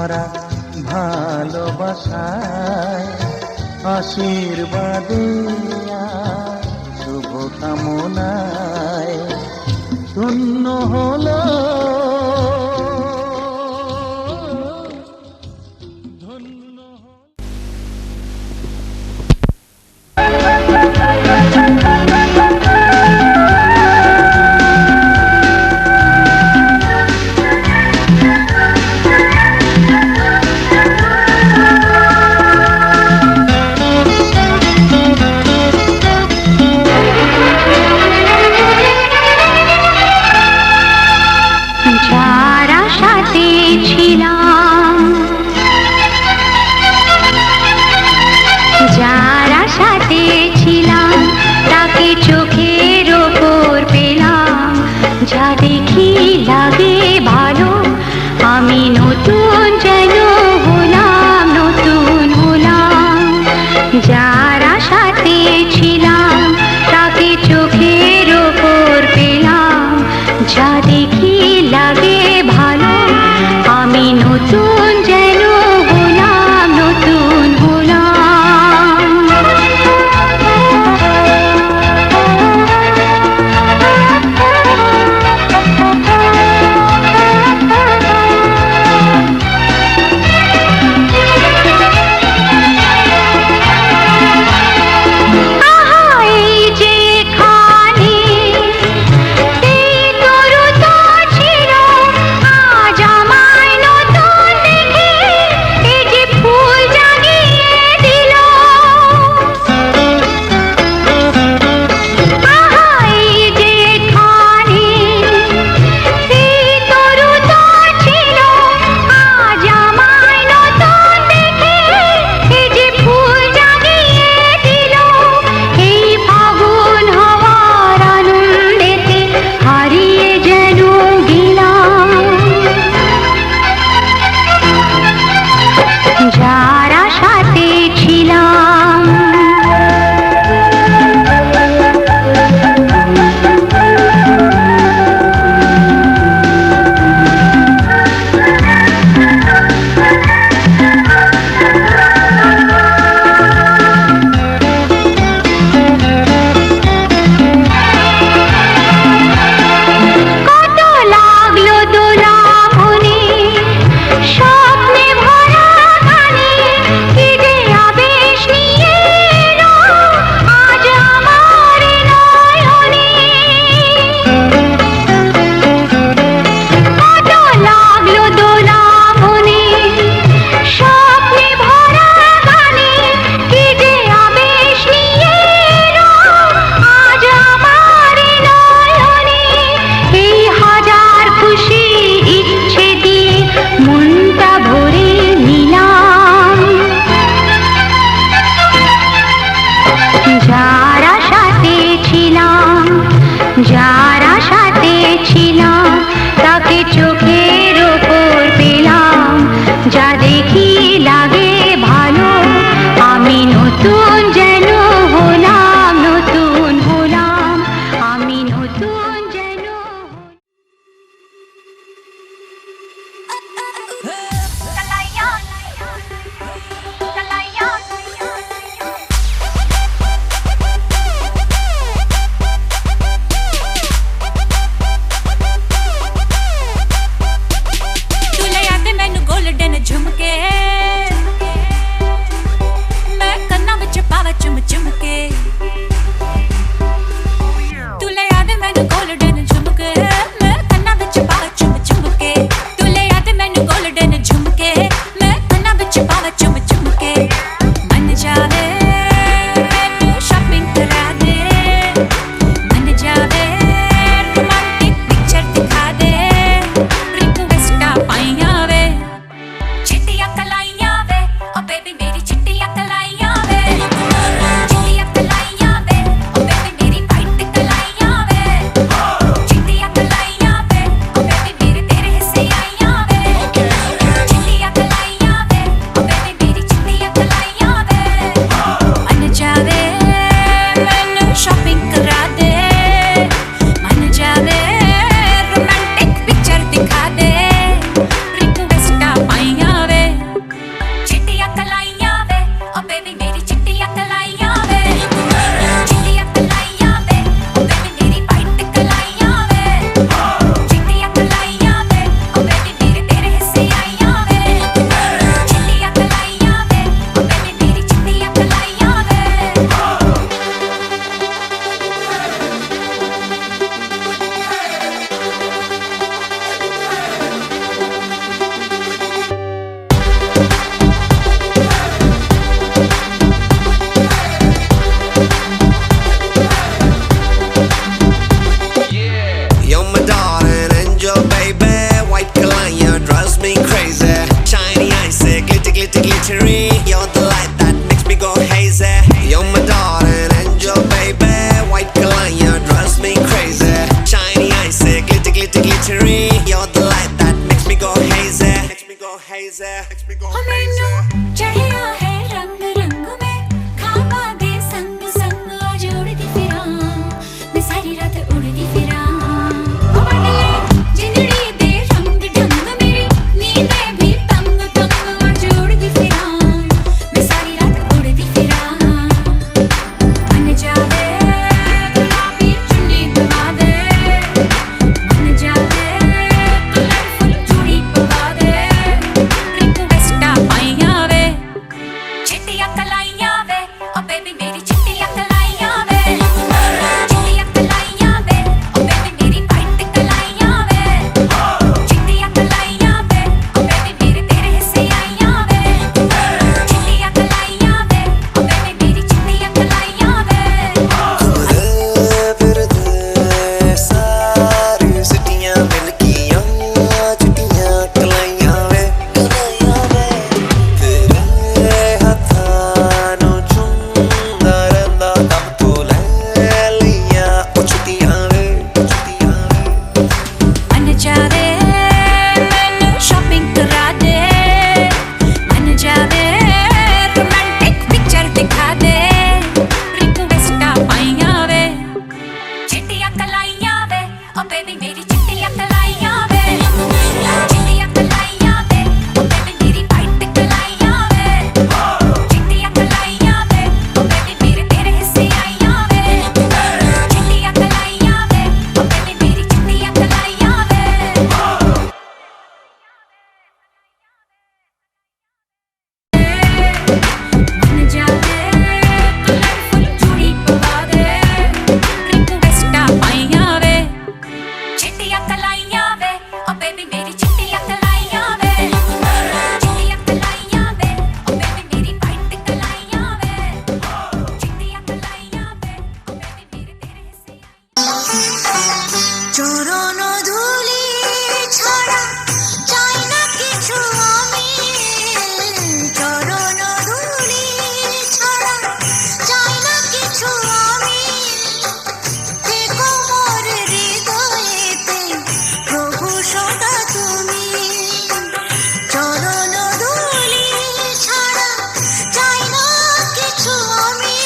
ভরা ভালোবাসায় আশীর্বাদে শুভ কামনায় ধন্য হলো ধন্য You're the light that makes me go hazy. Makes me go hazy. Makes me go hazy. चढ़िया है रंग रंग में खाबा दे संग संग आज उड़दी फिरां मैं सारी रात उड़दी फिरां ओ बदले जिंदड़ी दे रंग ढंग मेरी नींदे भी तंग तंग आज उड़दी फिरां मैं सारी रात उड़दी फिरां मन जावे गुलाबी चुन्नी दबा दे मन जावे कलरफुल चूड़ी पवा दे रिक्वेस्टा पाइयां वे चिट्टियां कलाइयां वे ओ बेबी मेरी चिट्टियां कलाइयां वे चिट्टियां कलाइयां वे ओ बेबी मेरी वाइट कलाइयां वे चिट्टियां कलाइयां वे ओ बेबी मेरे तेरे हिस्से आइयां वे चिट्टियां कलाइयां वे ओ बेबी मेरी चिट्टियां कलाइयां वे फिरदे सारी सिटियां मिलकियां चिट्टियां कलाइयां वे तेरे हत्थां ਨੂੰ ਚੁੰਮਦਾ ਰਹਿੰਦਾ ਦਮ ਤੋਂ ਲੈ ਲਈਆਂ ਉਹ ਛੁੱਟੀਆਂ ਵੇ मन जावे मैनू शॉपिंग करा दे मन जावे रोमांटिक पिक्चर दिखा दे रिक्वेस्टा पाइयां वे चिट्टियां कलाइयां वे ओ बेबी मेरी चिट्टियां कलाइयां वे चिट्टियां कलाइयां वे ओ बेबी मेरी वाइट कलाइयां वे चिट्टियां कलाइयां वे ओ बेबी मेरे तेरे हिस्से आइयां वे चिट्टियां कलाइयां वे ओ बेबी मेरी चिट्टियां कलाइयां वे मन जावे कलरफुल चूड़ी पवा दे रिक्वेस्टा पाइयां वे चिट्टियां कलाइयां वे ओ बेबी मेरी चिट्टियां कलाइयां वे चिट्टियां कलाइयां वे ओ बेबी मेरी वाइट कलाइयां वे चिट्टियां कलाइयां वे ओ बेबी मेरे तेरे हिस्से চরণ ধুলি ছাড়া চাই না কিছু আমি চরণ ধুলি ছাড়া চাই না কিছু আমি দেখো মোর হৃদয়েতে প্রভু সদা তুমি চরণ ধুলি ছাড়া চাই না কিছু আমি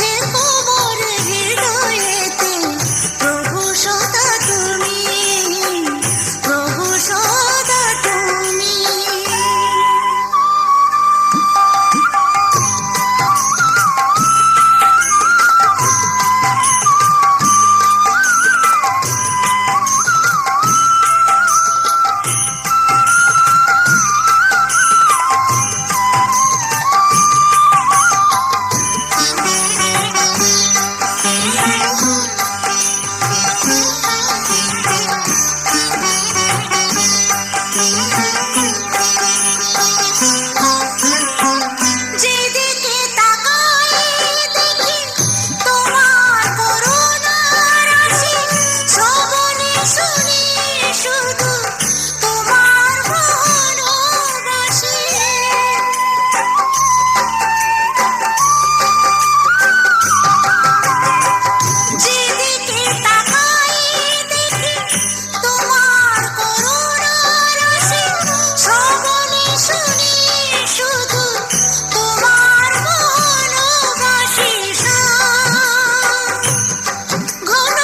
দেখো মোর হৃদয়েতে প্রভু সদা তুমি প্রভু সদা তুমি যেদিকে তাকাই দেখি তোমার করুণা রাশি শ্রবণে শুনি শুধু তোমার ভালোবাসি যেদিকে তাকাই দেখি তোমার করুণা রাশি শ্রবণে শুনি শুধু তোমার ভালোবাসি ঘন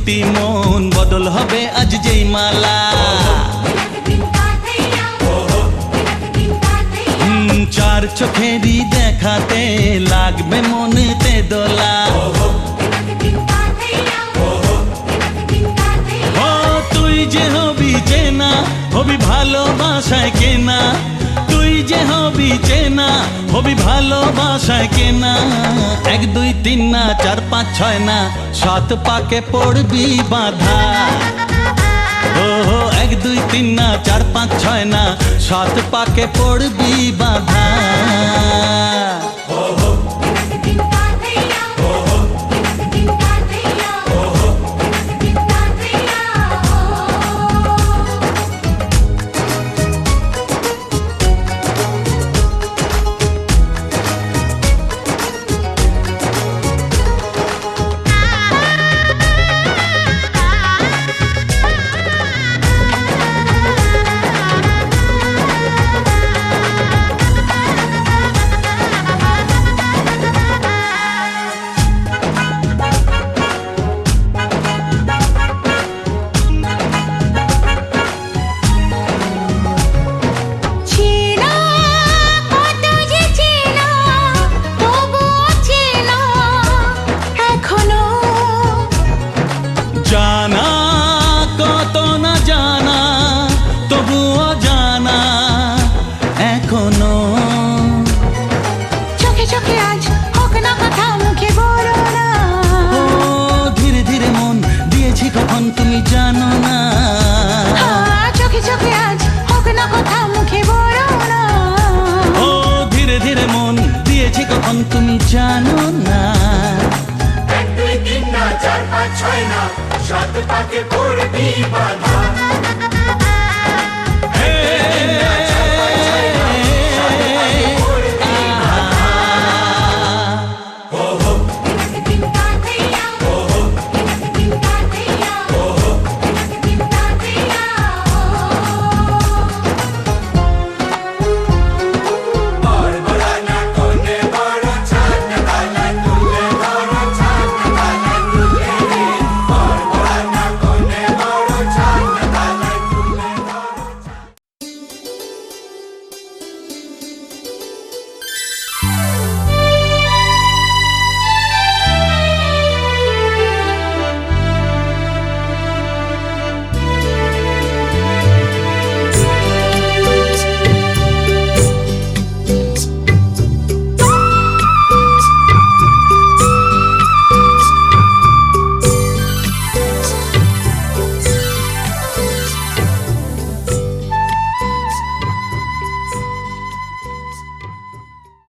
দুটি মন বদল হবে আজ যেই মালা চার চোখেরই দেখাতে লাগবে মনেতে দোলা ও তুই যে হবি চেনা হবি ভালোবাসায় কেনা তুই যে হবি চেনা হবি ভালোবাসায় কেনা 1 2 3 না 4 5 6 না 7 পাকে পড়বি বাধা ও 1 2 3 না 4 5 6 না 7 পাকে পড়বি বাধা জানা কত না জানা তবুও জানা এখনো চোখে চোখে আজ হোক না কথা মুখে বলো না ও ধীরে ধীরে মন দিয়েছি কখন তুমি জানো না চোখে চোখে আজ হোক না কথা মুখে বলো না ও ধীরে ধীরে মন দিয়েছি কখন তুমি জানো না 1 2 3 না 4 5 6 না 7 পাকে পড়বি বাধা